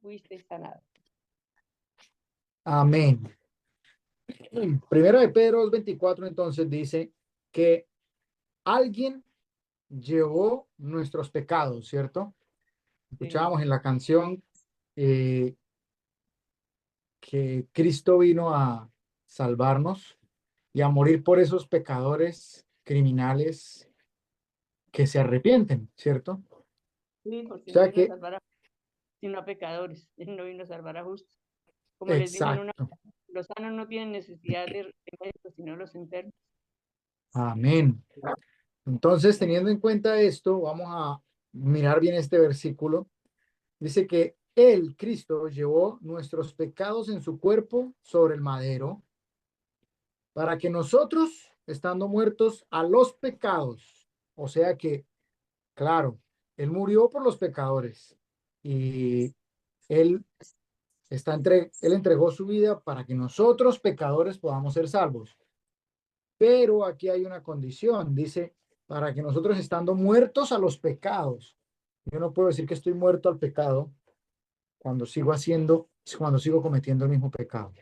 fuiste sanado. Amén. Primero de Pedro 2:24 entonces dice que alguien llevó nuestros pecados, ¿cierto? Sí, Escuchábamos en la canción eh, que Cristo vino a salvarnos y a morir por esos pecadores criminales que se arrepienten, ¿cierto? sí, O porque no sea vino a que, salvar a sino a pecadores. Él no vino a salvar a justos. Como les dije en una, exacto. los sanos no tienen necesidad de médicos, sino los enfermos. Amén. Entonces, teniendo en cuenta esto, vamos a mirar bien este versículo. Dice que Él, Cristo, llevó nuestros pecados en su cuerpo sobre el madero, para que nosotros, estando muertos a los pecados, o sea que, claro, Él murió por los pecadores y Él Él entregó su vida para que nosotros, pecadores, podamos ser salvos. Pero aquí hay una condición, dice, para que nosotros estando muertos a los pecados. Yo no puedo decir que estoy muerto al pecado cuando sigo cometiendo el mismo pecado,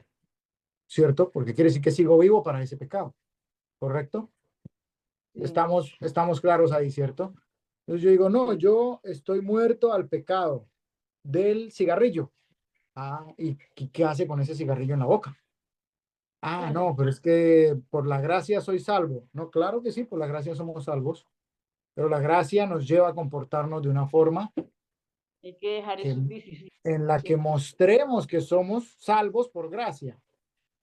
¿cierto? Porque quiere decir que sigo vivo para ese pecado, ¿correcto? Sí, Estamos claros ahí, ¿cierto? Entonces yo digo, no, sí. yo estoy muerto al pecado del cigarrillo. Ah, ¿y qué hace con ese cigarrillo en la boca? Ah, no, pero es que por la gracia soy salvo. No, claro que sí, por la gracia somos salvos, pero la gracia nos lleva a comportarnos de una forma Hay que dejar que, esos vicios. en la que Siempre. mostremos que somos salvos por gracia.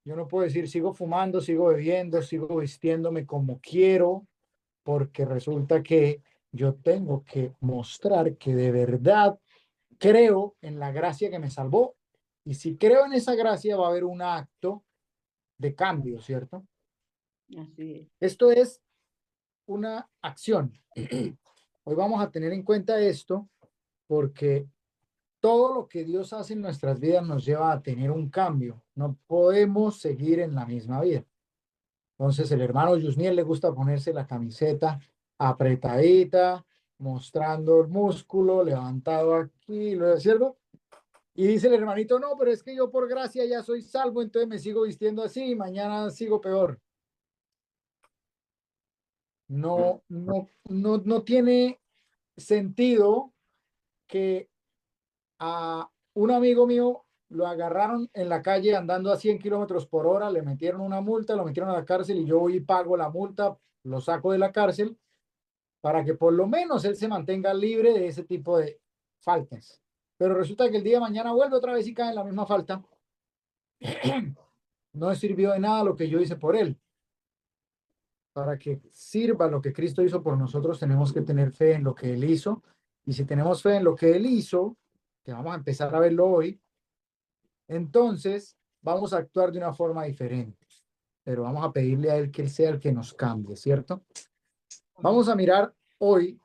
Yo no puedo decir sigo fumando, sigo bebiendo, sigo vistiéndome como quiero, porque resulta que yo tengo que mostrar que de verdad creo en la gracia que me salvó. Y si creo en esa gracia, va a haber un acto de cambio, ¿cierto? Así es. Esto es una acción. Hoy vamos a tener en cuenta esto porque todo lo que Dios hace en nuestras vidas nos lleva a tener un cambio. No podemos seguir en la misma vida. Entonces, el hermano Yusniel le gusta ponerse la camiseta apretadita, mostrando el músculo, levantado aquí, ¿lo es cierto? Y dice el hermanito, no, pero es que yo por gracia ya soy salvo, entonces me sigo vistiendo así y mañana sigo peor. No tiene sentido que a un amigo mío lo agarraron en la calle andando a 100 kilómetros por hora, le metieron una multa, lo metieron a la cárcel y yo voy y pago la multa, lo saco de la cárcel para que por lo menos él se mantenga libre de ese tipo de faltas. Pero resulta que el día de mañana vuelve otra vez y cae en la misma falta. No sirvió de nada lo que yo hice por él. Para que sirva lo que Cristo hizo por nosotros, tenemos que tener fe en lo que Él hizo. Y si tenemos fe en lo que Él hizo, que vamos a empezar a verlo hoy, entonces vamos a actuar de una forma diferente. Pero vamos a pedirle a Él que Él sea el que nos cambie, ¿cierto? Vamos a mirar hoy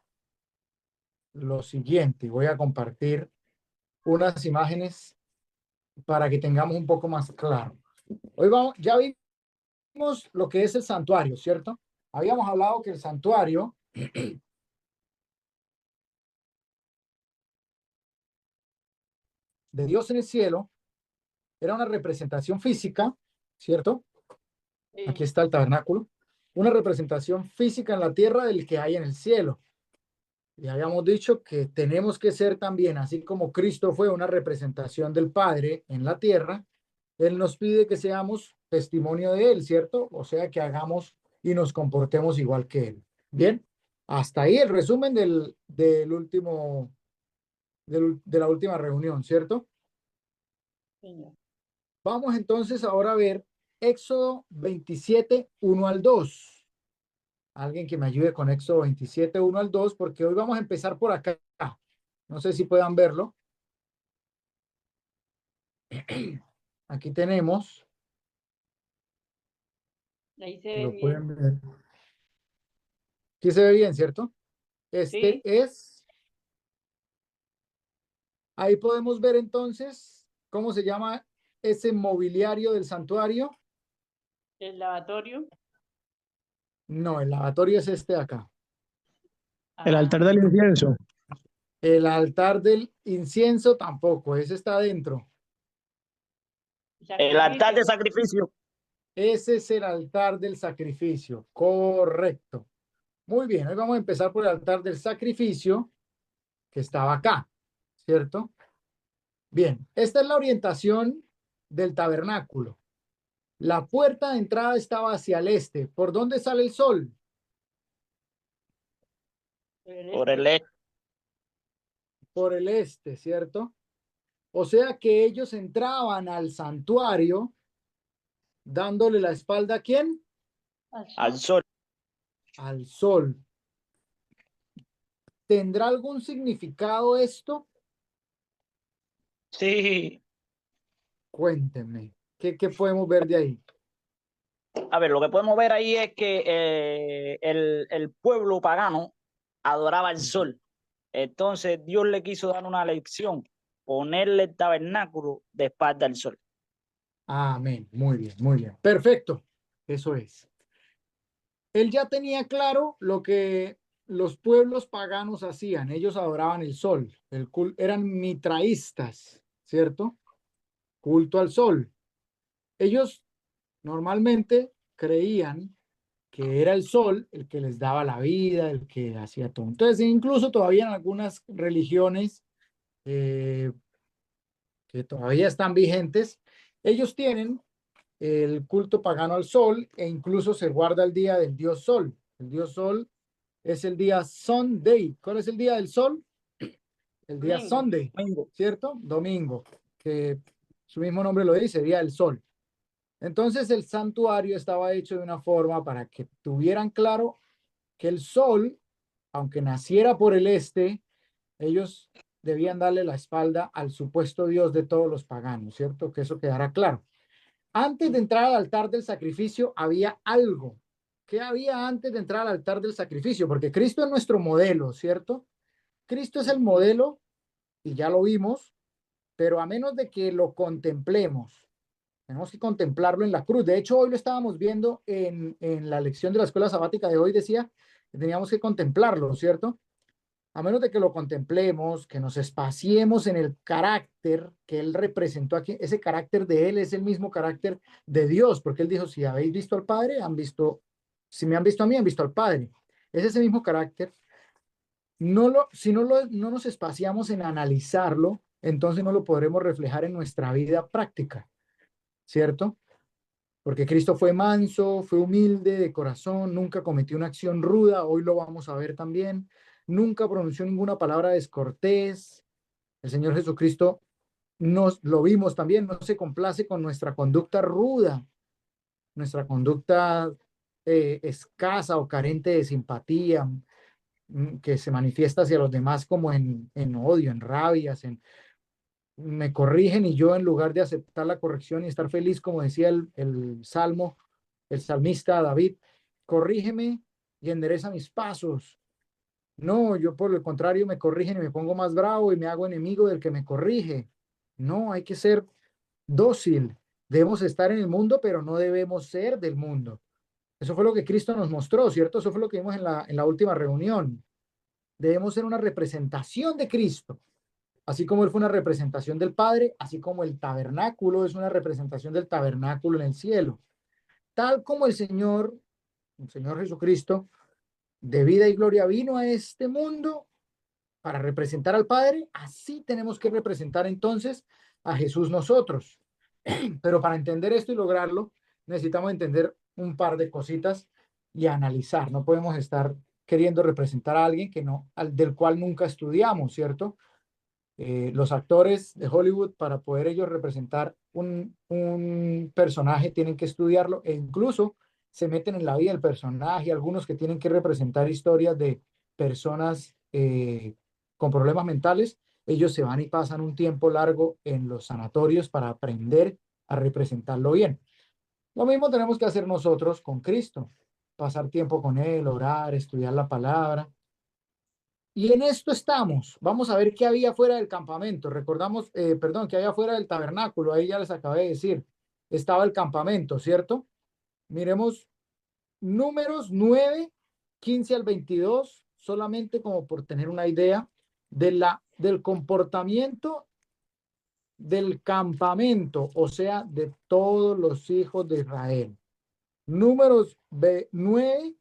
lo siguiente. Voy a compartir unas imágenes para que tengamos un poco más claro. Hoy ya vimos lo que es el santuario, ¿cierto? Habíamos hablado que el santuario de Dios en el cielo era una representación física, ¿cierto? Aquí Sí, está el tabernáculo, una representación física en la tierra del que hay en el cielo. Y habíamos dicho que tenemos que ser también, así como Cristo fue una representación del Padre en la tierra, Él nos pide que seamos testimonio de Él, ¿cierto? O sea, que hagamos y nos comportemos igual que Él. Bien, hasta ahí el resumen de la última reunión, ¿cierto? señor. Vamos entonces ahora a ver Éxodo 27, 1 al 2. Alguien que me ayude con Éxodo 27, 1 al 2, porque hoy vamos a empezar por acá. No sé si puedan verlo. Aquí tenemos, Ahí se ve lo bien. pueden ver. Aquí se ve bien, ¿cierto? Este Sí, es, ahí podemos ver entonces cómo se llama ese mobiliario del santuario. el lavatorio. No, el lavatorio es este de acá. El Ah, altar del incienso. El altar del incienso tampoco, ese está adentro. El altar de Sacrificio. sacrificio. Ese es el altar del sacrificio, correcto. Muy bien, hoy vamos a empezar por el altar del sacrificio que estaba acá, ¿cierto? Bien, esta es la orientación del tabernáculo. La puerta de entrada estaba hacia el este. ¿Por dónde sale el sol? Por el este. Por el este, ¿cierto? O sea que ellos entraban al santuario dándole la espalda ¿a quién? Al sol. Al sol. ¿Tendrá algún significado esto? Sí. Cuéntenme. ¿Qué podemos ver de ahí? A ver, lo que podemos ver ahí es que el pueblo pagano adoraba al sol. Entonces Dios le quiso dar una lección, ponerle el tabernáculo de espalda al sol. Amén. Muy bien, muy bien. Perfecto. Eso es. Él ya tenía claro lo que los pueblos paganos hacían. Ellos adoraban el sol. Eran mitraístas, ¿cierto? Culto al sol. Ellos normalmente creían que era el sol el que les daba la vida, el que hacía todo. Entonces, incluso todavía en algunas religiones eh, que todavía están vigentes, ellos tienen el culto pagano al sol e incluso se guarda el día del dios sol. El dios sol es el día Sunday. ¿Cuál es el día del sol? El día Domingo. Sunday, Domingo. ¿cierto? Domingo, que su mismo nombre lo dice, día del sol. Entonces el santuario estaba hecho de una forma para que tuvieran claro que el sol, aunque naciera por el este, ellos debían darle la espalda al supuesto Dios de todos los paganos, ¿cierto? Que eso quedara claro. Antes de entrar al altar del sacrificio había algo. ¿Qué había antes de entrar al altar del sacrificio? Porque Cristo es nuestro modelo, ¿cierto? Cristo es el modelo y ya lo vimos, pero a menos de que lo contemplemos, tenemos que contemplarlo en la cruz. De hecho, hoy lo estábamos viendo en la lección de la escuela sabática de hoy, decía que teníamos que contemplarlo, ¿cierto? A menos de que lo contemplemos, que nos espaciemos en el carácter que él representó aquí, ese carácter de él es el mismo carácter de Dios, porque él dijo, si habéis visto al Padre, han visto, si me han visto a mí, han visto al Padre. Es ese mismo carácter. Si no nos espaciamos en analizarlo, entonces no lo podremos reflejar en nuestra vida práctica, ¿cierto? Porque Cristo fue manso, fue humilde de corazón, nunca cometió una acción ruda, hoy lo vamos a ver también, nunca pronunció ninguna palabra descortés. El Señor Jesucristo nos lo vimos también, no se complace con nuestra conducta ruda, nuestra conducta escasa o carente de simpatía, que se manifiesta hacia los demás como en odio, en rabias, en me corrigen y yo en lugar de aceptar la corrección y estar feliz, como decía el salmo, el salmista David, corrígeme y endereza mis pasos. No, yo por el contrario me corrigen y me pongo más bravo y me hago enemigo del que me corrige. No, hay que ser dócil. Debemos estar en el mundo, pero no debemos ser del mundo. Eso fue lo que Cristo nos mostró, ¿cierto? Eso fue lo que vimos en la última reunión. Debemos ser una representación de Cristo. Así como él fue una representación del Padre, así como el tabernáculo es una representación del tabernáculo en el cielo. Tal como el Señor Jesucristo, de vida y gloria vino a este mundo para representar al Padre, así tenemos que representar entonces a Jesús nosotros. Pero para entender esto y lograrlo, necesitamos entender un par de cositas y analizar. No podemos estar queriendo representar a alguien que no, del cual nunca estudiamos, ¿cierto? Los actores de Hollywood, para poder ellos representar un personaje, tienen que estudiarlo e incluso se meten en la vida del personaje. Algunos que tienen que representar historias de personas con problemas mentales, ellos se van y pasan un tiempo largo en los sanatorios para aprender a representarlo bien. Lo mismo tenemos que hacer nosotros con Cristo, pasar tiempo con Él, orar, estudiar la palabra. Y en esto estamos. Vamos a ver qué había fuera del campamento. Recordamos, perdón, qué había fuera del tabernáculo. Ahí ya les acabé de decir. Estaba el campamento, ¿cierto? Miremos Números 9, 15 al 22, solamente como por tener una idea del comportamiento del campamento, o sea, de todos los hijos de Israel. Números 9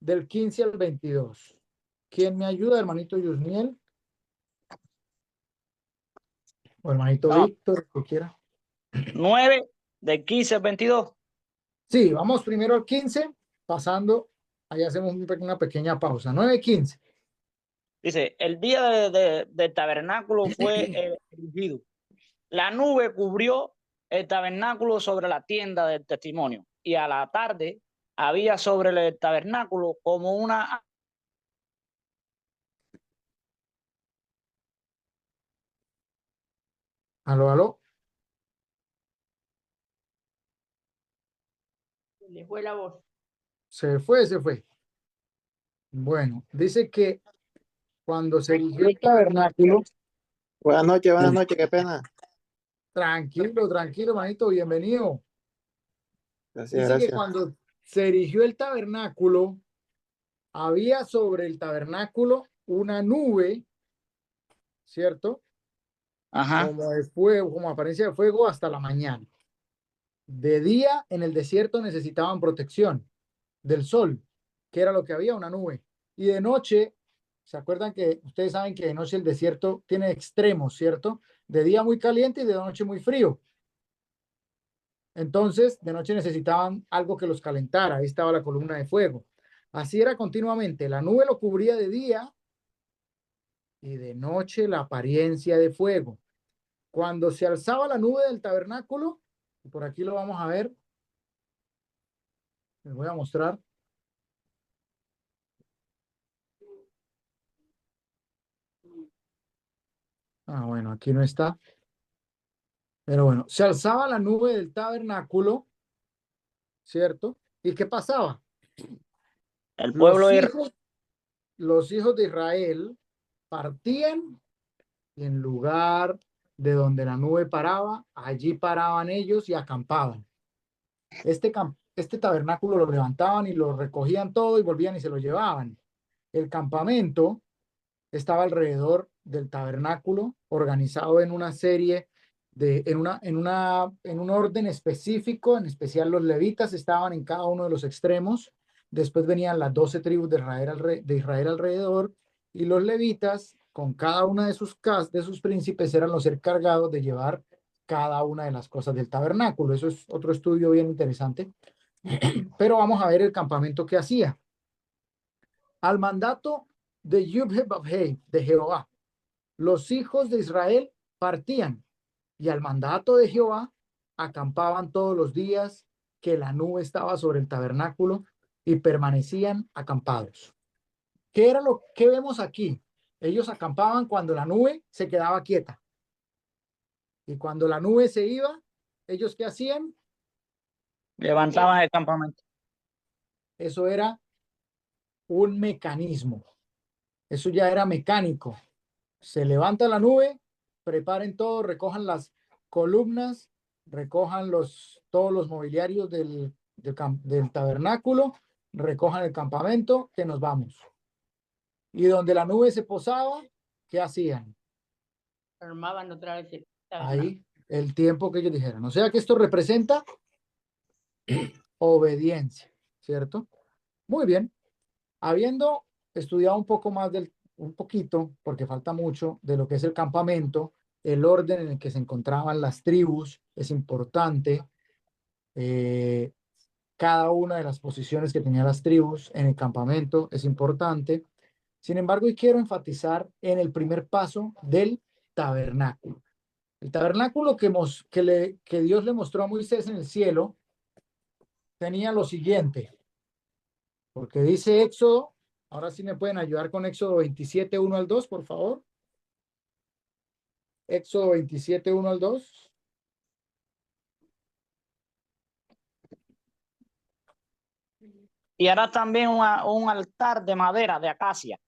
del 15 al 22. ¿Quién me ayuda, hermanito Yusniel? O hermanito No, Víctor, que quiera. 9 del 15 al 22. Sí, vamos primero al 15, pasando, ahí hacemos una pequeña pausa. 9:15. Dice, el día del tabernáculo fue erigido. La nube cubrió el tabernáculo sobre la tienda del testimonio, y a la tarde había sobre el tabernáculo como una... Aló, aló. Le fue la voz. Se fue, se fue. Bueno, dice que cuando se erigió el tabernáculo, Buenas noches, qué pena. tranquilo, tranquilo, manito, bienvenido. Gracias, Dice que gracias. cuando se erigió el tabernáculo, había sobre el tabernáculo una nube, ¿cierto? Ajá. Como de fuego, como apariencia de fuego hasta la mañana. De día en el desierto necesitaban protección del sol, que era lo que había, una nube. Y de noche, ¿se acuerdan que ustedes saben que de noche el desierto tiene extremos, ¿cierto? De día muy caliente y de noche muy frío. Entonces, de noche necesitaban algo que los calentara. Ahí estaba la columna de fuego. Así era continuamente. La nube lo cubría de día y de noche la apariencia de fuego. Cuando se alzaba la nube del tabernáculo, y por aquí lo vamos a ver, les voy a mostrar. Ah, bueno, aquí no está. Pero bueno, se alzaba la nube del tabernáculo, ¿cierto? ¿Y qué pasaba? El pueblo Los era... hijos, los hijos de Israel partían y en lugar de donde la nube paraba, allí paraban ellos y acampaban. Este tabernáculo lo levantaban y lo recogían todo y volvían y se lo llevaban. El campamento estaba alrededor del tabernáculo, organizado en una serie en un orden específico. En especial los levitas estaban en cada uno de los extremos. Después venían las 12 tribus de Israel alrededor, y los levitas, con cada una de sus príncipes, eran los encargados de llevar cada una de las cosas del tabernáculo. Eso es otro estudio bien interesante. Pero vamos a ver el campamento que hacía. Al mandato de Yud-Heh-Vav-Heh, de Jehová, los hijos de Israel partían, y al mandato de Jehová acampaban todos los días que la nube estaba sobre el tabernáculo, y permanecían acampados. ¿Qué era lo que vemos aquí? Ellos acampaban cuando la nube se quedaba quieta. Y cuando la nube se iba, ¿ellos qué hacían? Levantaban el campamento. Eso era un mecanismo. Eso ya era mecánico. Se levanta la nube, preparen todo, recojan las columnas, recojan todos los mobiliarios del tabernáculo, recojan el campamento, que nos vamos. Y donde la nube se posaba, ¿qué hacían? Armaban otra vez el tabernáculo. Ahí, el tiempo que ellos dijeran. O sea que esto representa obediencia, ¿cierto? Muy bien. Habiendo estudiado un poquito, porque falta mucho, de lo que es el campamento, el orden en el que se encontraban las tribus es importante. Cada una de las posiciones que tenían las tribus en el campamento es importante. Sin embargo, hoy quiero enfatizar en el primer paso del tabernáculo. El tabernáculo que Dios le mostró a Moisés en el cielo tenía lo siguiente, porque dice Éxodo. Ahora sí me pueden ayudar con Éxodo 27, 1 al 2, por favor. Éxodo 27, 1 al 2. Y harás también un altar de madera de acacia,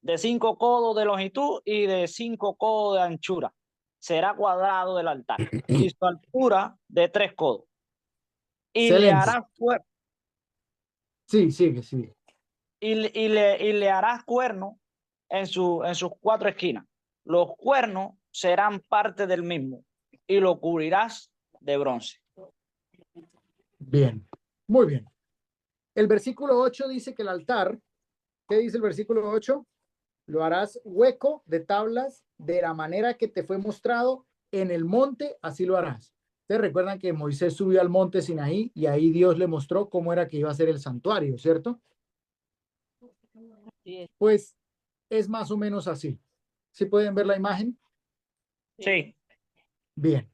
de 5 codos de longitud y de 5 codos de anchura. Será cuadrado el altar, y su altura de 3 codos. Y le Excelente. harás Sí, sigue, sigue. y le harás cuerno en sus cuatro esquinas. Los cuernos serán parte del mismo y lo cubrirás de bronce. Bien, muy bien. El versículo 8 dice que el altar, ¿qué dice el versículo 8? Lo harás hueco de tablas de la manera que te fue mostrado en el monte, así lo harás. Ustedes recuerdan que Moisés subió al monte Sinaí y ahí Dios le mostró cómo era que iba a ser el santuario, ¿cierto? Así es. Pues es más o menos así. ¿Sí pueden ver la imagen? Sí. Bien.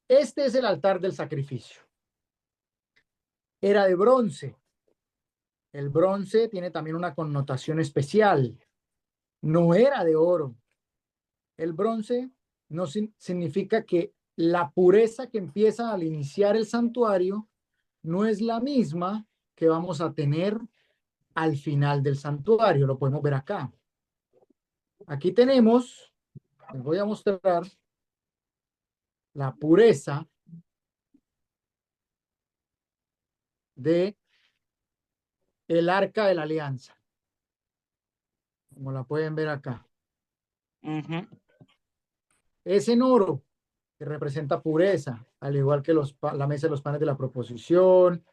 Este es el altar del sacrificio. Era de bronce. El bronce tiene también una connotación especial. No era de oro. El bronce no significa que la pureza que empieza al iniciar el santuario no es la misma que vamos a tener al final del santuario. Lo podemos ver acá. Aquí tenemos, les voy a mostrar la pureza de el arca de la alianza, como la pueden ver acá. Es en oro, que representa pureza, al igual que la mesa de los panes de la proposición,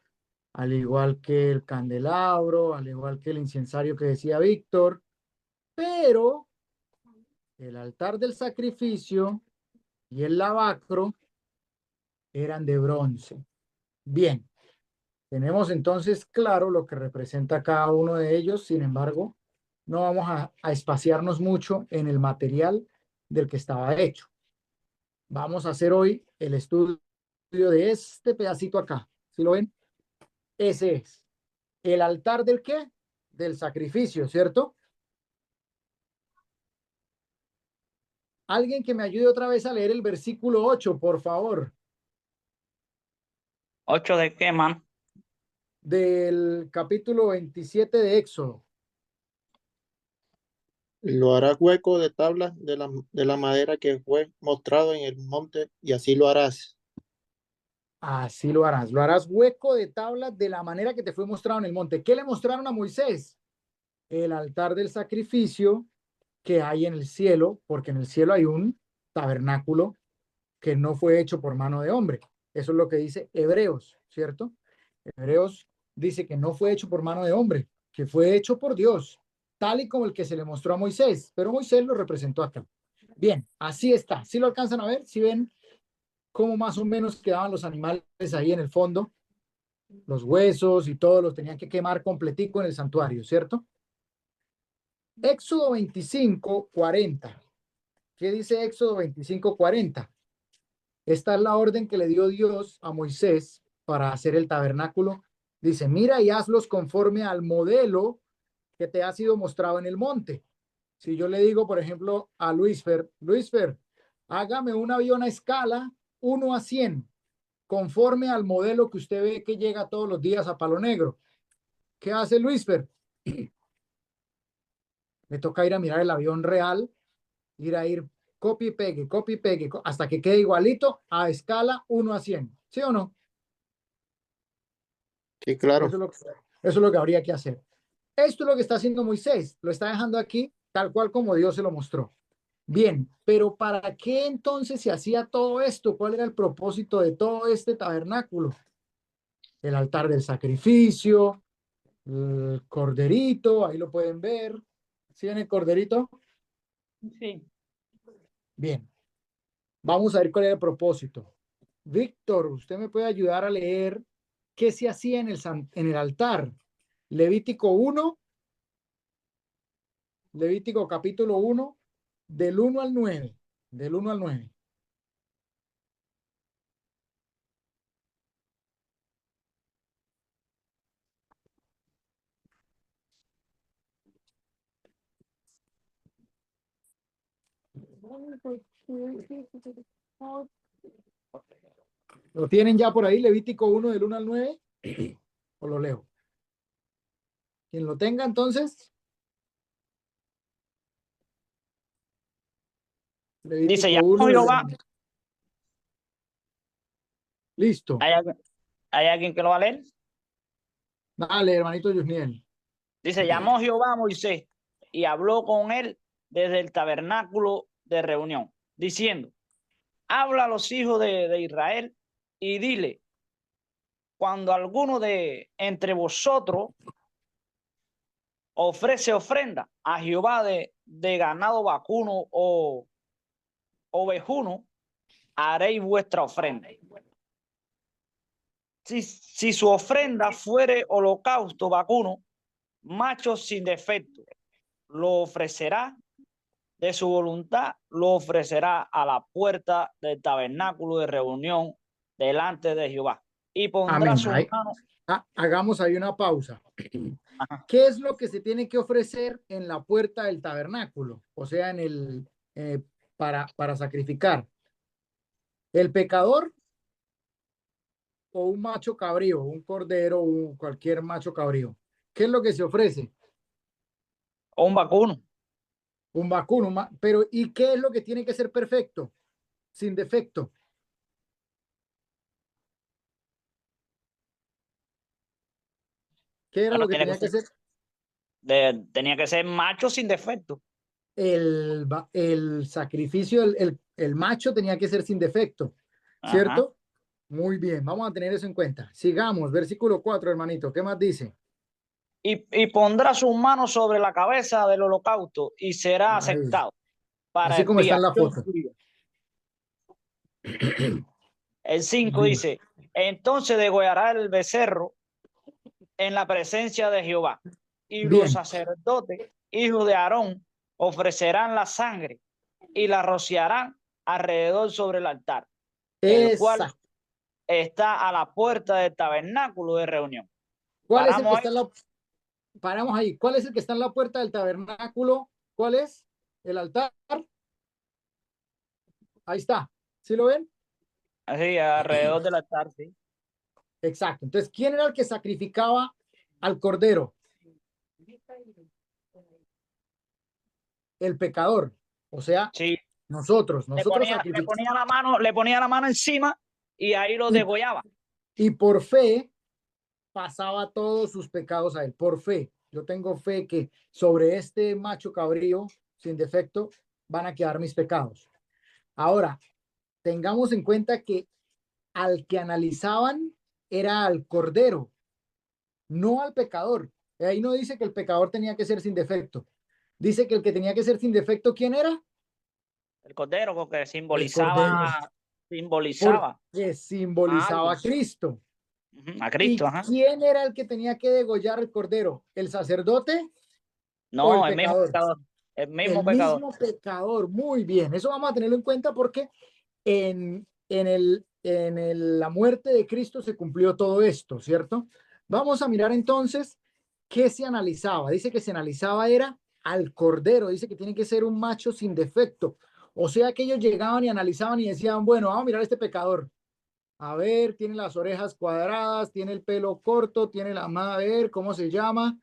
al igual que el candelabro, al igual que el incensario que decía Víctor, pero el altar del sacrificio y el lavacro eran de bronce. Bien, tenemos entonces claro lo que representa cada uno de ellos, sin embargo, no vamos a espaciarnos mucho en el material del que estaba hecho. Vamos a hacer hoy el estudio de este pedacito acá. ¿Sí lo ven? Ese es. ¿El altar del qué? Del sacrificio, ¿cierto? Alguien que me ayude otra vez a leer el versículo 8, por favor. ¿8 de qué, man? Del capítulo 27 de Éxodo. Lo harás hueco de tablas de la madera que fue mostrado en el monte, y así lo harás. Así lo harás. Lo harás hueco de tablas de la manera que te fue mostrado en el monte. ¿Qué le mostraron a Moisés? El altar del sacrificio que hay en el cielo, porque en el cielo hay un tabernáculo que no fue hecho por mano de hombre. Eso es lo que dice Hebreos, ¿cierto? Hebreos dice que no fue hecho por mano de hombre, que fue hecho por Dios, tal y como el que se le mostró a Moisés, pero Moisés lo representó acá. Bien, así está. ¿Sí lo alcanzan a ver? ¿Sí ven cómo más o menos quedaban los animales ahí en el fondo? Los huesos y todos los tenían que quemar completico en el santuario, ¿cierto? Éxodo 25:40. ¿Qué dice Éxodo 25:40? Esta es la orden que le dio Dios a Moisés para hacer el tabernáculo. Dice, mira y hazlos conforme al modelo que te ha sido mostrado en el monte. Si yo le digo, por ejemplo, a Luisfer, hágame un avión a escala 1:100, conforme al modelo que usted ve que llega todos los días a Palo Negro. ¿Qué hace Luisfer? Me toca ir a mirar el avión real, ir copy y pegue, hasta que quede igualito a escala 1:100. ¿Sí o no? Sí, claro. Eso es lo que habría que hacer. Esto es lo que está haciendo Moisés. Lo está dejando aquí tal cual como Dios se lo mostró. Bien, pero ¿para qué entonces se hacía todo esto? ¿Cuál era el propósito de todo este tabernáculo? El altar del sacrificio, el corderito, ahí lo pueden ver. ¿Sí ven el corderito? Sí. Bien, vamos a ver cuál era el propósito. Víctor, ¿usted me puede ayudar a leer qué se hacía en el altar? Levítico 1, Levítico capítulo 1, del 1 al 9. Del 1 al 9. ¿Lo tienen ya por ahí, Levítico 1 del 1 al 9? ¿O lo leo? Quien lo tenga, entonces. Dice, Levítico llamó 1 del 1 Jehová. al 9. Listo. ¿Hay alguien que lo va a leer? Dale, hermanito Yusniel. Dice, llamó Jehová a Moisés y habló con él desde el tabernáculo de reunión, diciendo: habla a los hijos de Israel y dile: cuando alguno de entre vosotros ofrece ofrenda a Jehová de ganado vacuno o ovejuno, haréis vuestra ofrenda. Si su ofrenda fuere holocausto vacuno, macho sin defecto, lo ofrecerá de su voluntad, lo ofrecerá a la puerta del tabernáculo de reunión delante de Jehová y pondrá Amén. su Ahí, mano. hagamos ahí una pausa. Ajá. ¿Qué es lo que se tiene que ofrecer en la puerta del tabernáculo? O sea, en el para sacrificar. ¿El pecador o un macho cabrío, un cordero, cualquier macho cabrío? ¿Qué es lo que se ofrece? O un vacuno. Un vacuno, pero ¿y qué es lo que tiene que ser perfecto? Sin defecto. ¿Qué era Bueno, lo que tenía que ser? tenía que ser macho sin defecto. El sacrificio, el macho tenía que ser sin defecto, Ajá. ¿cierto? Muy bien, vamos a tener eso en cuenta. Sigamos, versículo 4, hermanito. ¿Qué más dice? Y pondrá sus manos sobre la cabeza del holocausto y será Ahí, aceptado para así como está en la expiación foto. suya. El 5 Bien. dice: entonces degollará el becerro en la presencia de Jehová, y los Bien, sacerdotes, hijos de Aarón, ofrecerán la sangre y la rociarán alrededor sobre el altar, el cual exacto. está a la puerta del tabernáculo de reunión. ¿Cuál es el que Paramos está ahí. en la, paramos ahí? ¿Cuál es el que está en la puerta del tabernáculo? ¿Cuál es? El altar. Ahí está. ¿Sí lo ven? Así, alrededor del altar, sí. Exacto. Entonces, ¿quién era el que sacrificaba al cordero? El pecador. O sea, Sí, nosotros sacrificamos. le ponía la mano encima y ahí lo Y, degollaba. y por fe pasaba todos sus pecados a él. Por fe. Yo tengo fe que sobre este macho cabrío sin defecto van a quedar mis pecados. Ahora, tengamos en cuenta que al que analizaban era al cordero, no al pecador. Ahí no dice que el pecador tenía que ser sin defecto. Dice que el que tenía que ser sin defecto, ¿quién era? El cordero, porque El cordero, simbolizaba porque a simbolizaba a algo. Cristo. A ¿Y Cristo, ajá. quién era el que tenía que degollar el cordero? ¿El sacerdote o el No, el mismo pecador? pecador. El mismo El pecador. mismo pecador. Muy bien, eso vamos a tenerlo en cuenta porque la muerte de Cristo se cumplió todo esto, ¿cierto? Vamos a mirar entonces qué se analizaba. Dice que se analizaba era al cordero, dice que tiene que ser un macho sin defecto. O sea que ellos llegaban y analizaban y decían, bueno, vamos a mirar a este pecador. A ver, tiene las orejas cuadradas, tiene el pelo corto, tiene la mano, a ver, ¿cómo se llama?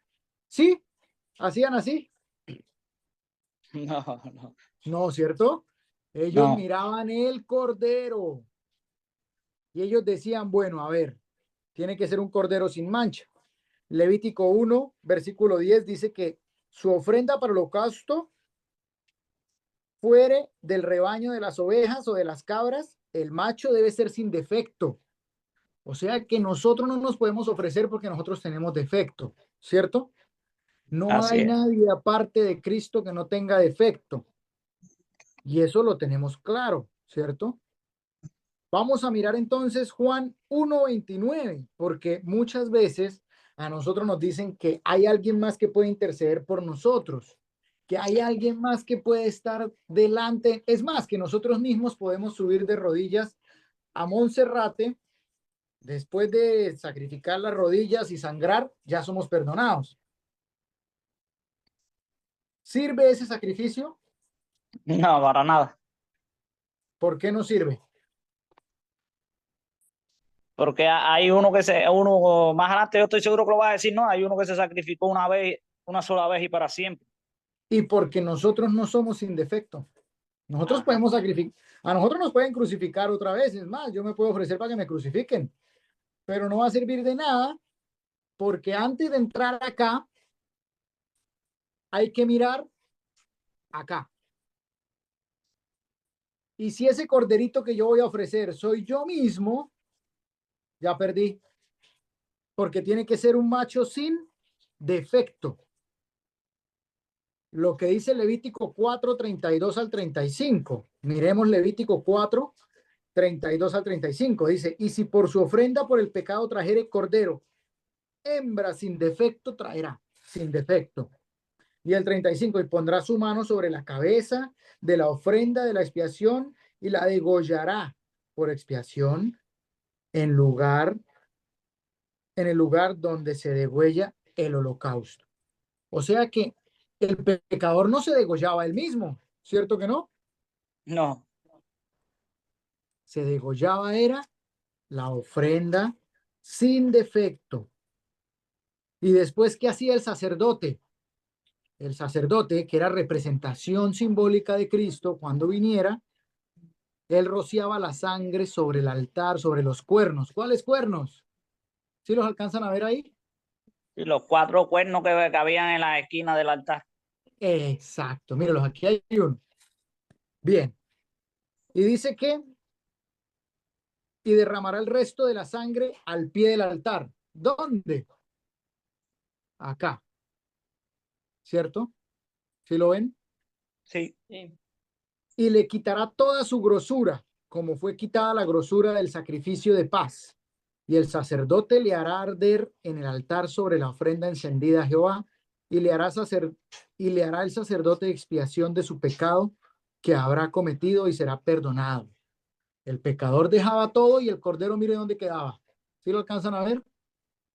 Sí, hacían así. No, no, No, ¿cierto? Ellos no. miraban el cordero y ellos decían, bueno, a ver, tiene que ser un cordero sin mancha. Levítico 1, versículo 10 dice que su ofrenda para el holocausto fuere del rebaño de las ovejas o de las cabras, el macho debe ser sin defecto. O sea que nosotros no nos podemos ofrecer porque nosotros tenemos defecto, ¿cierto? No Así hay es. nadie aparte de Cristo que no tenga defecto. Y eso lo tenemos claro, ¿cierto? Vamos a mirar entonces Juan 1:29, porque muchas veces a nosotros nos dicen que hay alguien más que puede interceder por nosotros, que hay alguien más que puede estar delante. Es más, que nosotros mismos podemos subir de rodillas a Monserrate después de sacrificar las rodillas y sangrar, ya somos perdonados. ¿Sirve ese sacrificio? No, para nada. ¿Por qué no sirve? Porque hay uno más adelante, yo estoy seguro que lo va a decir, no, hay uno que se sacrificó una vez, una sola vez y para siempre. Y porque nosotros no somos sin defecto. Nosotros Ajá. podemos sacrificar, a nosotros nos pueden crucificar otra vez, es más, yo me puedo ofrecer para que me crucifiquen, pero no va a servir de nada porque antes de entrar acá hay que mirar acá. Y si ese corderito que yo voy a ofrecer soy yo mismo, ya perdí. Porque tiene que ser un macho sin defecto. Lo que dice Levítico 4, 32 al 35. Miremos Levítico 4, 32 al 35. Dice, y si por su ofrenda por el pecado trajere cordero, hembra sin defecto traerá, sin defecto. Y el 35, y pondrá su mano sobre la cabeza de la ofrenda de la expiación y la degollará por expiación en el lugar donde se degüella el holocausto. O sea que el pecador no se degollaba él mismo, ¿cierto que no? No. Se degollaba era la ofrenda sin defecto. Y después, ¿qué hacía el sacerdote? El sacerdote, que era representación simbólica de Cristo, cuando viniera, él rociaba la sangre sobre el altar, sobre los cuernos. ¿Cuáles cuernos? ¿Sí los alcanzan a ver ahí? Y los 4 cuernos que habían en la esquina del altar. Exacto, míralos, aquí hay uno. Bien. Y dice que, y derramará el resto de la sangre al pie del altar. ¿Dónde? Acá. ¿Cierto? ¿Sí lo ven? Sí. Sí. Y le quitará toda su grosura, como fue quitada la grosura del sacrificio de paz. Y el sacerdote le hará arder en el altar sobre la ofrenda encendida a Jehová, y le hará el sacerdote expiación de su pecado que habrá cometido y será perdonado. El pecador dejaba todo y el cordero, mire dónde quedaba. ¿Sí lo alcanzan a ver?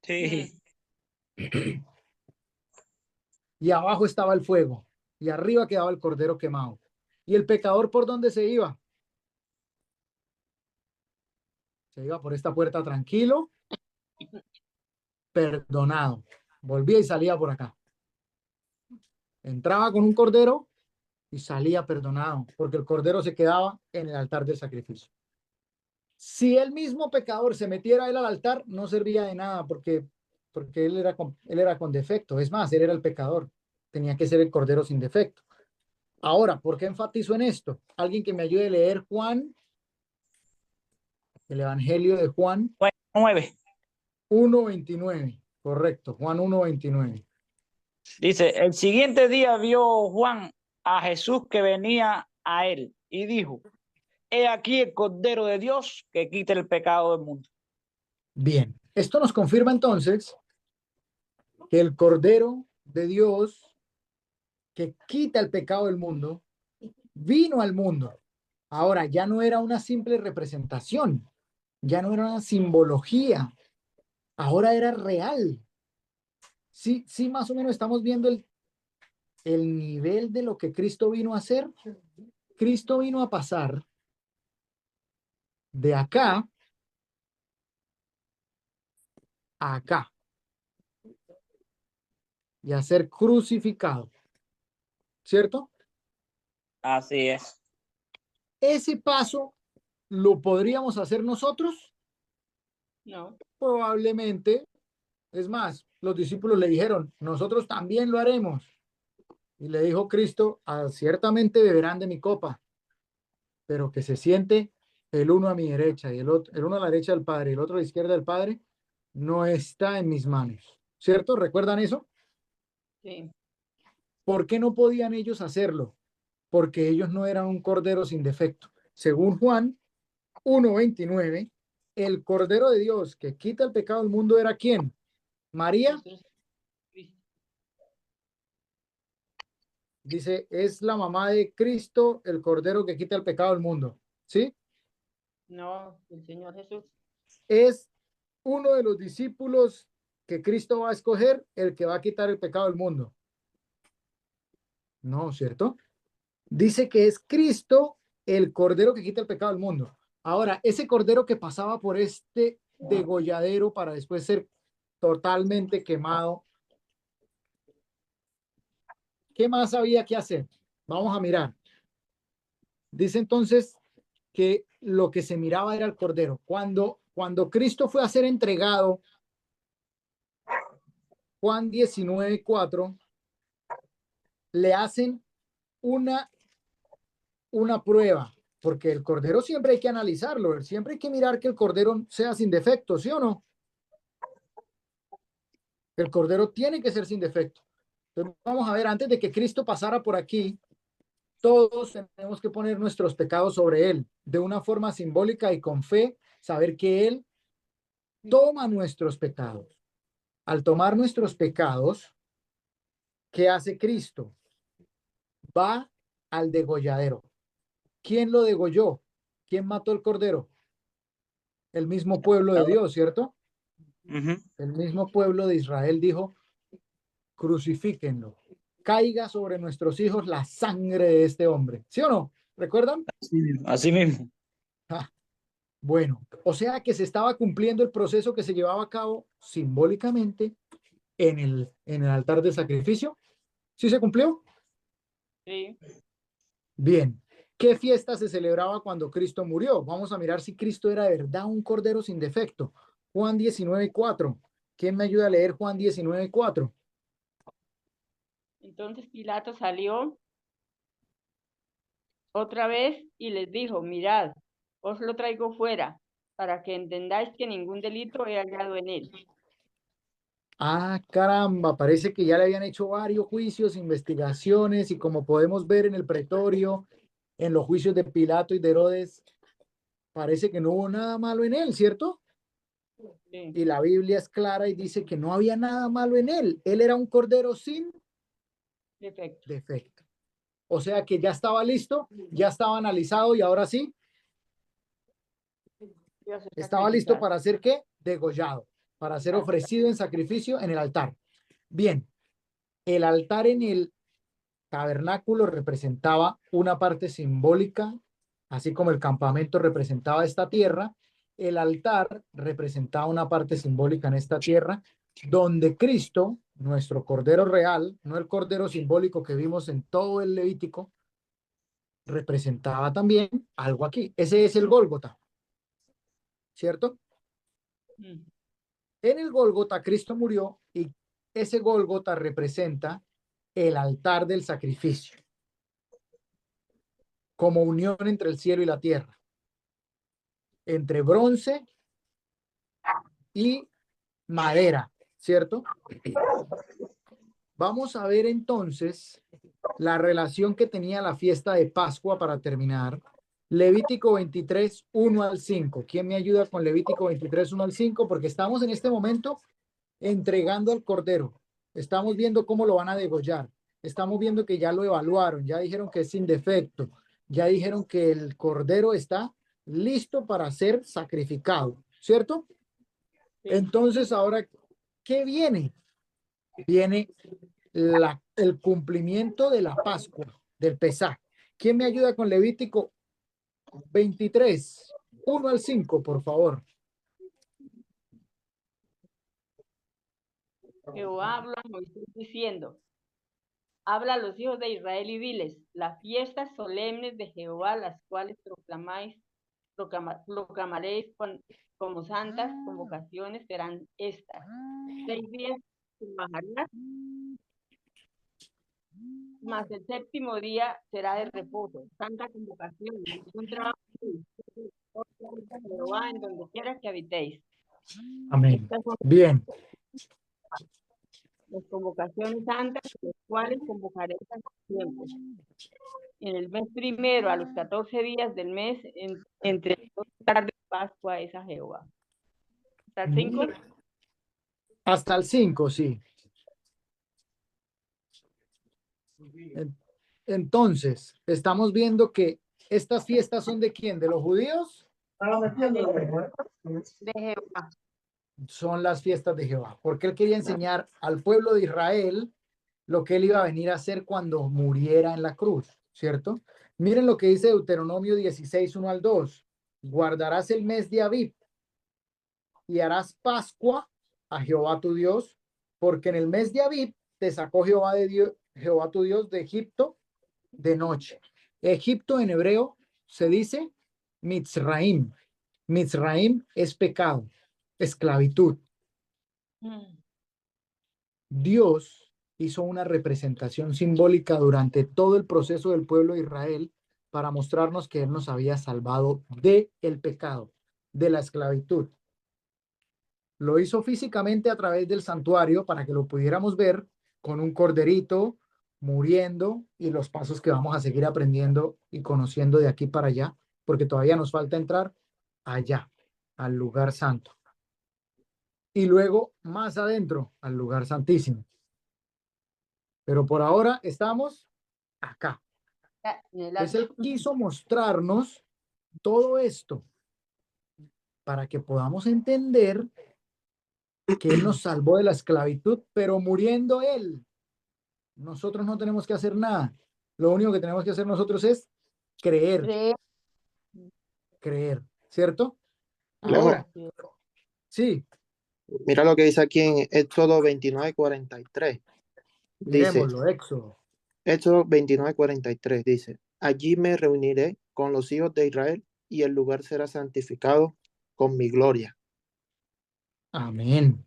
Sí. Y abajo estaba el fuego, y arriba quedaba el cordero quemado. ¿Y el pecador por dónde se iba? Se iba por esta puerta tranquilo, perdonado. Volvía y salía por acá. Entraba con un cordero y salía perdonado, porque el cordero se quedaba en el altar del sacrificio. Si el mismo pecador se metiera él al altar, no servía de nada, porque él era con defecto. Es más, él era el pecador. Tenía que ser el cordero sin defecto. Ahora, ¿por qué enfatizo en esto? Alguien que me ayude a leer Juan, el Evangelio de Juan 9. 1:29. Correcto, Juan 1:29. Dice, el siguiente día vio Juan a Jesús que venía a él y dijo, he aquí el Cordero de Dios que quita el pecado del mundo. Bien, esto nos confirma entonces que el Cordero de Dios que quita el pecado del mundo vino al mundo. Ahora ya no era una simple representación, ya no era una simbología, ahora era real. Sí, sí, más o menos estamos viendo el nivel de lo que Cristo vino a hacer. Cristo vino a pasar de acá a acá y a ser crucificado, ¿cierto? Así es. Ese paso lo podríamos hacer nosotros, No. probablemente. Es más, los discípulos le dijeron, nosotros también lo haremos. Y le dijo Cristo, ciertamente beberán de mi copa, pero que se siente el uno a mi derecha y el uno a la derecha del Padre y el otro a la izquierda del Padre, no está en mis manos. ¿Cierto? ¿Recuerdan eso? Sí. ¿Por qué no podían ellos hacerlo? Porque ellos no eran un cordero sin defecto. Según Juan 1:29, el cordero de Dios que quita el pecado del mundo era ¿quién? María. Dice, es la mamá de Cristo, el cordero que quita el pecado del mundo. ¿Sí? No, el Señor Jesús. Es uno de los discípulos que Cristo va a escoger, el que va a quitar el pecado del mundo. No, ¿cierto? Dice que es Cristo el cordero que quita el pecado del mundo. Ahora, ese cordero que pasaba por este degolladero para después ser totalmente quemado, ¿qué más había que hacer? Vamos a mirar. Dice entonces que lo que se miraba era el cordero. Cuando Cristo fue a ser entregado, Juan 19:4, le hacen una prueba, porque el cordero siempre hay que analizarlo, siempre hay que mirar que el cordero sea sin defecto, ¿sí o no? El cordero tiene que ser sin defecto. Entonces, vamos a ver, antes de que Cristo pasara por aquí, todos tenemos que poner nuestros pecados sobre él, de una forma simbólica y con fe, saber que él toma nuestros pecados. Al tomar nuestros pecados, ¿qué hace Cristo? Va al degolladero. ¿Quién lo degolló? ¿Quién mató el cordero? El mismo pueblo de Dios, ¿cierto? El mismo pueblo de Israel dijo, crucifíquenlo. Caiga sobre nuestros hijos la sangre de este hombre. ¿Sí o no? ¿Recuerdan? Así mismo. Ah, bueno, o sea que se estaba cumpliendo el proceso que se llevaba a cabo simbólicamente en el altar de sacrificio. ¿Sí se cumplió? Sí. Bien. ¿Qué fiesta se celebraba cuando Cristo murió? Vamos a mirar si Cristo era de verdad un cordero sin defecto. Juan 19:4. ¿Quién me ayuda a leer Juan 19:4? Entonces Pilato salió otra vez y les dijo, mirad, os lo traigo fuera, para que entendáis que ningún delito he hallado en él. Ah, caramba, parece que ya le habían hecho varios juicios, investigaciones, y como podemos ver en el pretorio, en los juicios de Pilato y de Herodes, parece que no hubo nada malo en él, ¿cierto? Sí. Y la Biblia es clara y dice que no había nada malo en él. Él era un cordero sin Perfecto. defecto. O sea que ya estaba listo, ya estaba analizado y ahora sí, Iba a ser estaba listo sacrificado. para ser ¿qué? Degollado, para ser ofrecido en sacrificio en el altar. Bien, el altar en el tabernáculo representaba una parte simbólica, así como el campamento representaba esta tierra, el altar representaba una parte simbólica en esta tierra, donde Cristo, nuestro Cordero real, no el Cordero simbólico que vimos en todo el Levítico, representaba también algo aquí. Ese es el Gólgota, ¿cierto? Mm. En el Gólgota Cristo murió y ese Gólgota representa el altar del sacrificio, como unión entre el cielo y la tierra, entre bronce y madera, ¿cierto? Vamos a ver entonces la relación que tenía la fiesta de Pascua para terminar. Levítico 23, 1 al 5. ¿Quién me ayuda con Levítico 23, 1 al 5? Porque estamos en este momento entregando al Cordero. Estamos viendo cómo lo van a degollar. Estamos viendo que ya lo evaluaron, ya dijeron que es sin defecto, ya dijeron que el Cordero está listo para ser sacrificado, ¿cierto? Sí. Entonces, ahora, ¿qué viene? Viene el cumplimiento de la Pascua, del Pesaj. ¿Quién me ayuda con Levítico 23, 1 al 5, por favor? Jehová habló a Moisés diciendo, habla a los hijos de Israel y diles, las fiestas solemnes de Jehová, las cuales proclamaréis como santas convocaciones serán estas. 6 días trabajarás, mas el séptimo día será de reposo, santa convocación, un trabajo de Jehová en donde quiera que habitéis. Amén. Estas son Bien. las convocaciones santas, las cuales convocaréis a tiempo. En el mes primero, a los 14 días del mes, entre las tardes de Pascua es a Jehová. ¿Hasta el 5? Hasta el 5, sí. Entonces, estamos viendo que estas fiestas son ¿de quién? ¿De los judíos? De Jehová. Son las fiestas de Jehová, porque él quería enseñar al pueblo de Israel lo que él iba a venir a hacer cuando muriera en la cruz, ¿cierto? Miren lo que dice Deuteronomio 16, 1 al 2. Guardarás el mes de Abib y harás Pascua a Jehová tu Dios, porque en el mes de Abib te sacó Jehová tu Dios de Egipto de noche. Egipto en hebreo se dice Mitzraim. Mitzraim es pecado, esclavitud. Dios hizo una representación simbólica durante todo el proceso del pueblo de Israel para mostrarnos que Él nos había salvado del pecado, de la esclavitud. Lo hizo físicamente a través del santuario para que lo pudiéramos ver con un corderito muriendo y los pasos que vamos a seguir aprendiendo y conociendo de aquí para allá, porque todavía nos falta entrar allá, al lugar santo. Y luego más adentro, al lugar santísimo. Pero por ahora estamos acá. En el Entonces Él altar. quiso mostrarnos todo esto para que podamos entender que Él nos salvó de la esclavitud, pero muriendo Él, nosotros no tenemos que hacer nada. Lo único que tenemos que hacer nosotros es creer, Creer. ¿cierto? Luego, Ahora, sí, mira lo que dice aquí en Éxodo 29:43. Dice, miremoslo, Éxodo. Éxodo 29:43 dice, allí me reuniré con los hijos de Israel y el lugar será santificado con mi gloria. Amén.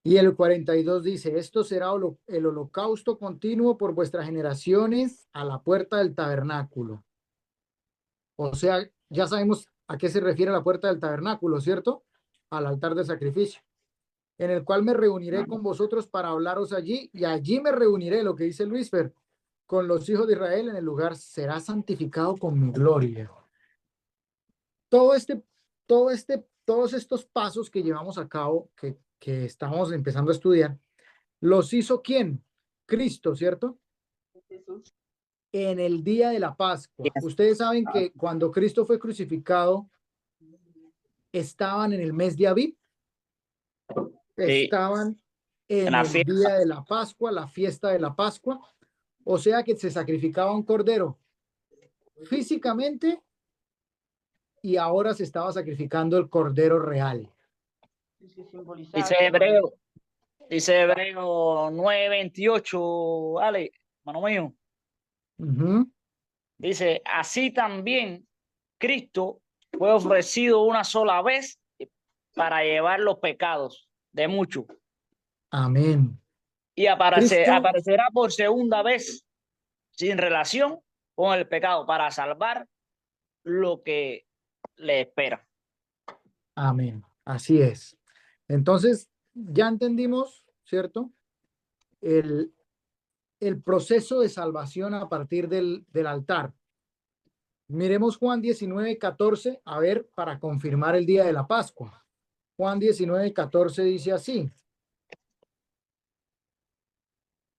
Y el 42 dice, esto será el holocausto continuo por vuestras generaciones a la puerta del tabernáculo. O sea, ya sabemos a qué se refiere la puerta del tabernáculo, ¿cierto? Al altar de sacrificio, en el cual me reuniré con vosotros para hablaros allí, y allí me reuniré, lo que dice Luisfer, con los hijos de Israel en el lugar, será santificado con mi gloria. Todos estos pasos que llevamos a cabo, que estamos empezando a estudiar, ¿los hizo quién? Cristo, ¿cierto? Jesús. En el día de la Pascua. Ustedes saben que cuando Cristo fue crucificado, estaban en el mes de Abib, estaban En en la el fiesta. día de la Pascua, la fiesta de la Pascua, o sea que se sacrificaba un cordero físicamente y ahora se estaba sacrificando el cordero real. Sí, simbolizaba Dice que Hebreo, dice Hebreo 9:28, Ale, hermano mío. Ujú. Dice, así también Cristo fue ofrecido una sola vez para llevar los pecados de muchos Amén. y Cristo, aparecerá por segunda vez sin relación con el pecado para salvar lo que le espera. amén. Así es. Entonces, ya entendimos, ¿cierto? El, el proceso de salvación a partir del altar. Miremos Juan 19:14, a ver, para confirmar el día de la Pascua. Juan 19:14 dice así.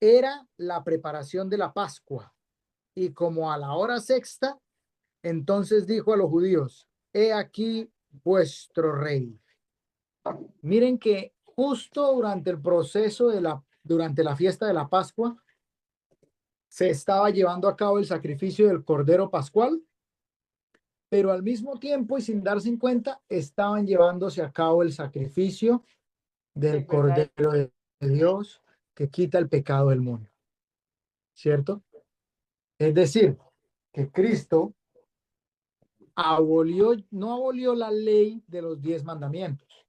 Era la preparación de la Pascua, y como a la hora sexta, entonces dijo a los judíos, he aquí vuestro rey. Miren que justo durante el proceso durante la fiesta de la Pascua, se estaba llevando a cabo el sacrificio del Cordero Pascual, pero al mismo tiempo y sin darse en cuenta, estaban llevándose a cabo el sacrificio del Cordero de Dios que quita el pecado del mundo, ¿cierto? Es decir, que Cristo no abolió la ley de los 10 mandamientos.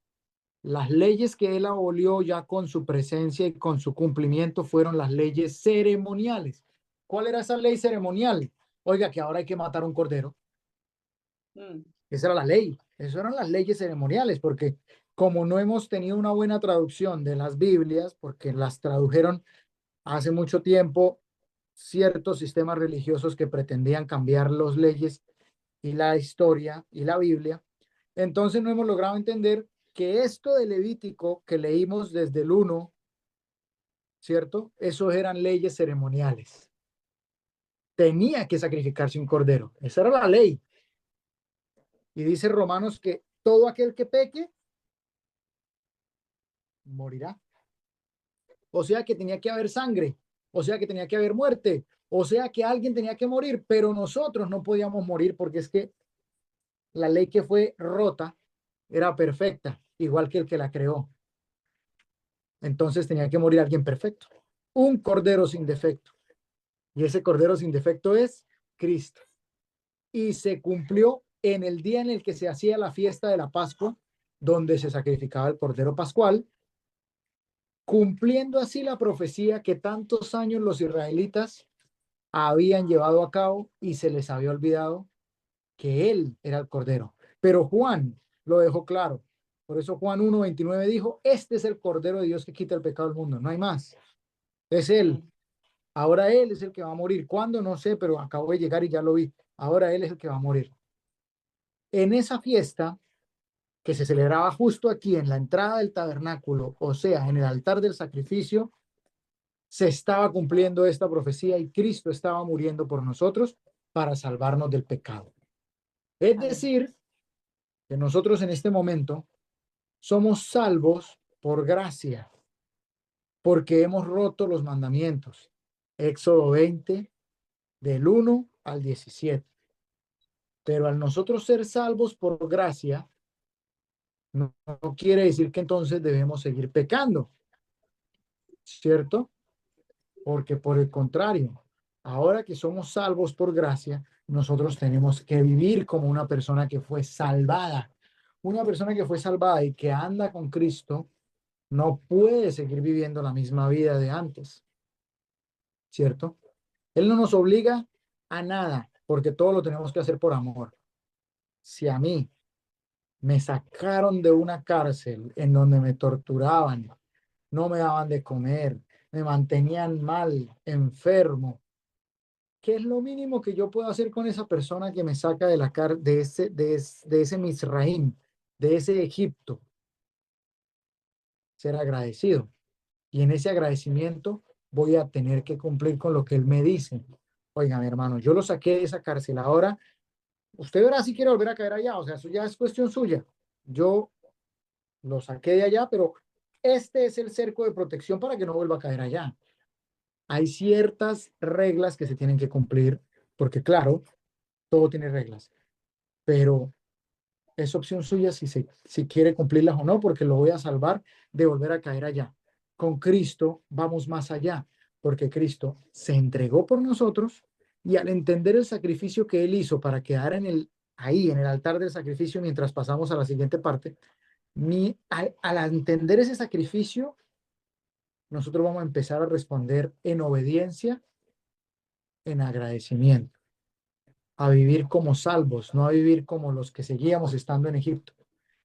Las leyes que él abolió ya con su presencia y con su cumplimiento fueron las leyes ceremoniales. ¿Cuál era esa ley ceremonial? Oiga, que ahora hay que matar un cordero. Esa era la ley. Esas eran las leyes ceremoniales, porque como no hemos tenido una buena traducción de las Biblias, porque las tradujeron hace mucho tiempo ciertos sistemas religiosos que pretendían cambiar las leyes y la historia y la Biblia, entonces no hemos logrado entender que esto de Levítico que leímos desde el 1, ¿cierto? Esos eran leyes ceremoniales. Tenía que sacrificarse un cordero. Esa era la ley. Y dice Romanos que todo aquel que peque morirá. O sea que tenía que haber sangre, o sea que tenía que haber muerte, o sea que alguien tenía que morir, pero nosotros no podíamos morir porque es que la ley que fue rota era perfecta, igual que el que la creó. Entonces tenía que morir alguien perfecto, un cordero sin defecto. Y ese cordero sin defecto es Cristo. Y se cumplió en el día en el que se hacía la fiesta de la Pascua, donde se sacrificaba el cordero pascual, cumpliendo así la profecía que tantos años los israelitas habían llevado a cabo y se les había olvidado que él era el Cordero. Pero Juan lo dejó claro. Por eso Juan 1:29 dijo, este es el Cordero de Dios que quita el pecado del mundo. No hay más. Es él. Ahora él es el que va a morir. ¿Cuándo? No sé, pero acabo de llegar y ya lo vi. Ahora él es el que va a morir. En esa fiesta que se celebraba justo aquí en la entrada del tabernáculo, o sea, en el altar del sacrificio, se estaba cumpliendo esta profecía y Cristo estaba muriendo por nosotros para salvarnos del pecado. Es decir, que nosotros en este momento somos salvos por gracia, porque hemos roto los mandamientos. Éxodo 20, del 1 al 17. Pero al nosotros ser salvos por gracia, no quiere decir que entonces debemos seguir pecando, ¿cierto? Porque por el contrario, ahora que somos salvos por gracia, nosotros tenemos que vivir como una persona que fue salvada. Una persona que fue salvada y que anda con Cristo no puede seguir viviendo la misma vida de antes, ¿cierto? Él no nos obliga a nada, porque todo lo tenemos que hacer por amor. Si a mí me sacaron de una cárcel en donde me torturaban, no me daban de comer, me mantenían mal, enfermo, ¿qué es lo mínimo que yo puedo hacer con esa persona que me saca de la de ese Misraim, de ese Egipto? Ser agradecido. Y en ese agradecimiento voy a tener que cumplir con lo que él me dice. Oiga, mi hermano, yo lo saqué de esa cárcel. Ahora, usted verá si quiere volver a caer allá. O sea, eso ya es cuestión suya. Yo lo saqué de allá, pero este es el cerco de protección para que no vuelva a caer allá. Hay ciertas reglas que se tienen que cumplir, porque claro, todo tiene reglas, pero es opción suya si quiere cumplirlas o no, porque lo voy a salvar de volver a caer allá. Con Cristo vamos más allá, porque Cristo se entregó por nosotros y al entender el sacrificio que Él hizo para quedar ahí en el altar del sacrificio mientras pasamos a la siguiente parte, al entender ese sacrificio, nosotros vamos a empezar a responder en obediencia, en agradecimiento, a vivir como salvos, no a vivir como los que seguíamos estando en Egipto,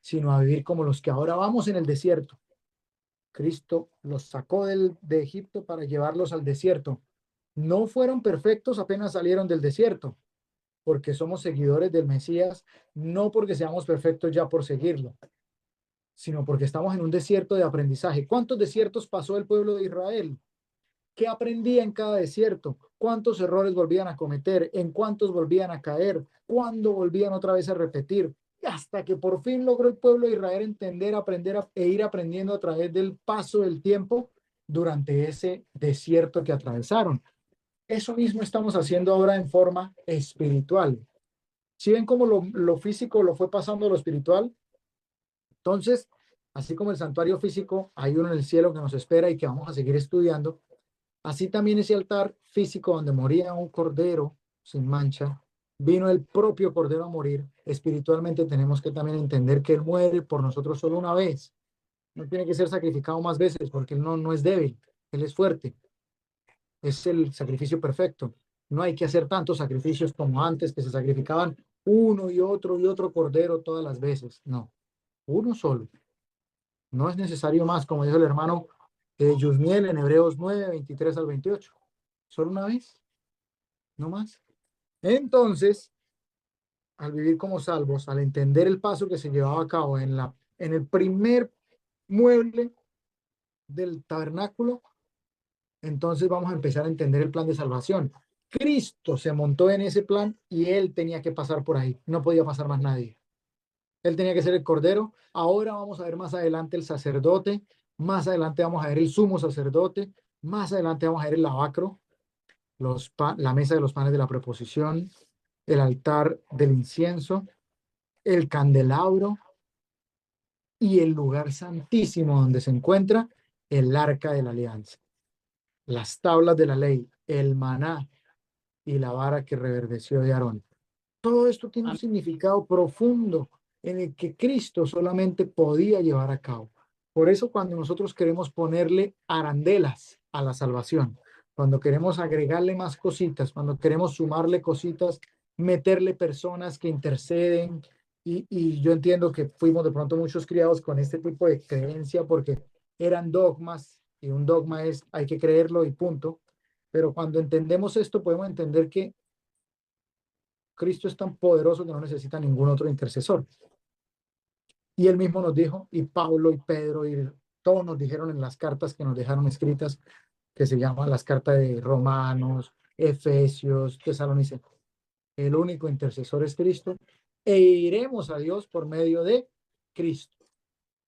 sino a vivir como los que ahora vamos en el desierto. Cristo los sacó de Egipto para llevarlos al desierto. No fueron perfectos apenas salieron del desierto, porque somos seguidores del Mesías, no porque seamos perfectos ya por seguirlo, sino porque estamos en un desierto de aprendizaje. ¿Cuántos desiertos pasó el pueblo de Israel? ¿Qué aprendía en cada desierto? ¿Cuántos errores volvían a cometer? ¿En cuántos volvían a caer? ¿Cuándo volvían otra vez a repetir? Hasta que por fin logró el pueblo de Israel entender, aprender e ir aprendiendo a través del paso del tiempo durante ese desierto que atravesaron. Eso mismo estamos haciendo ahora en forma espiritual. ¿Sí ven cómo lo físico lo fue pasando a lo espiritual? Entonces, así como el santuario físico, hay uno en el cielo que nos espera y que vamos a seguir estudiando. Así también ese altar físico donde moría un cordero sin mancha, vino el propio cordero a morir. Espiritualmente tenemos que también entender que Él muere por nosotros solo una vez. No tiene que ser sacrificado más veces porque Él no es débil, Él es fuerte. Es el sacrificio perfecto. No hay que hacer tantos sacrificios como antes, que se sacrificaban uno y otro cordero todas las veces. No, uno solo. No es necesario más, como dijo el hermano Yusmiel en Hebreos 9, 23 al 28. Solo una vez, no más. Entonces, al vivir como salvos, al entender el paso que se llevaba a cabo en el primer mueble del tabernáculo, entonces vamos a empezar a entender el plan de salvación. Cristo se montó en ese plan y Él tenía que pasar por ahí. No podía pasar más nadie. Él tenía que ser el cordero. Ahora vamos a ver más adelante el sacerdote. Más adelante vamos a ver el sumo sacerdote. Más adelante vamos a ver el lavacro, la mesa de los panes de la preposición, el altar del incienso, el candelabro y el lugar santísimo donde se encuentra el arca de la alianza, las tablas de la ley, el maná y la vara que reverdeció de Aarón. Todo esto tiene un significado profundo en el que Cristo solamente podía llevar a cabo. Por eso cuando nosotros queremos ponerle arandelas a la salvación, cuando queremos agregarle más cositas, cuando queremos sumarle cositas, meterle personas que interceden, y yo entiendo que fuimos de pronto muchos criados con este tipo de creencia porque eran dogmas, y un dogma es hay que creerlo y punto. Pero cuando entendemos esto, podemos entender que Cristo es tan poderoso que no necesita ningún otro intercesor. Y él mismo nos dijo, y Pablo y Pedro y todos nos dijeron en las cartas que nos dejaron escritas, que se llaman las cartas de Romanos, Efesios, Tesalonicenses. El único intercesor es Cristo, e iremos a Dios por medio de Cristo.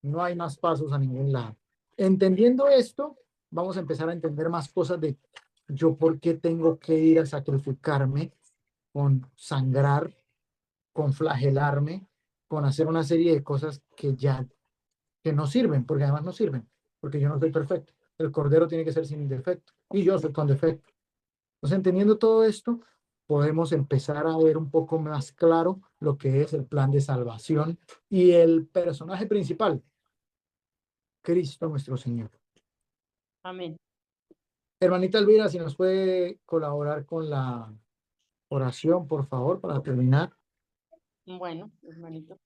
No hay más pasos a ningún lado. Entendiendo esto, vamos a empezar a entender más cosas de yo por qué tengo que ir a sacrificarme con sangrar, con flagelarme, con hacer una serie de cosas que no sirven, porque además no sirven, porque yo no soy perfecto. El cordero tiene que ser sin defecto y yo soy con defecto. Entonces, entendiendo todo esto, podemos empezar a ver un poco más claro lo que es el plan de salvación y el personaje principal, Cristo nuestro Señor. Amén. Hermanita Elvira, si nos puede colaborar con la oración, por favor, para terminar. Bueno, hermanito.